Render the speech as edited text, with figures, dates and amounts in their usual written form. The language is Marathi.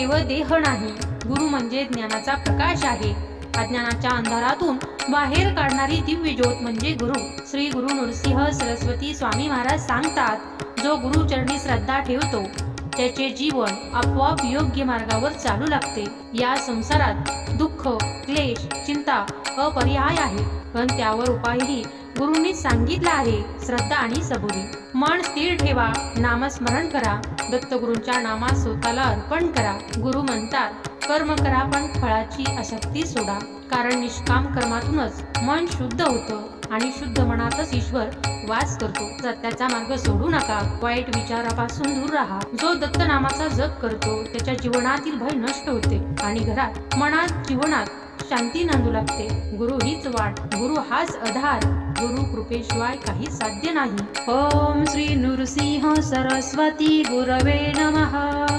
केवळ देह नाही, गुरु म्हणजे ज्ञानाचा प्रकाश आहे. अज्ञानाच्या अंधारातून बाहेर काढणारी दिव्य ज्योत म्हणजे गुरु. श्री गुरु नृसिंह सरस्वती स्वामी महाराज सांगतात, जो गुरुचरणी श्रद्धा ठेवतो त्याचे जीवन आपोआप योग्य मार्गावर चालू लागते. या संसारात दुःख, क्लेश, चिंता अपरिहाय आहे, पण त्यावर उपायही गुरुंनी सांगितला आहे, श्रद्धा आणि सबुरी. मन स्थिर ठेवा, नामस्मरण करा, दत्तगुरूंच्या नामात स्वतःला अर्पण करा. गुरु म्हणतात, कर्म करा पण फळाची आसक्ती सोडा, कारण निष्काम कर्मातूनच मन शुद्ध होतं आणि शुद्ध मनातच ईश्वर वास करतो. सत्याचा मार्ग सोडू नका, वाईट विचारापासून दूर राहा. जो दत्त नामाचा जप करतो त्याच्या जीवनातील भय नष्ट होते आणि घरात, मनात, जीवनात शांती नांदू लागते. गुरु हीच वाट, गुरु हाच आधार, गुरु कृपेशिवाय काही साध्य नाही. ओम श्री नृसिंह सरस्वती गुरवे नमः.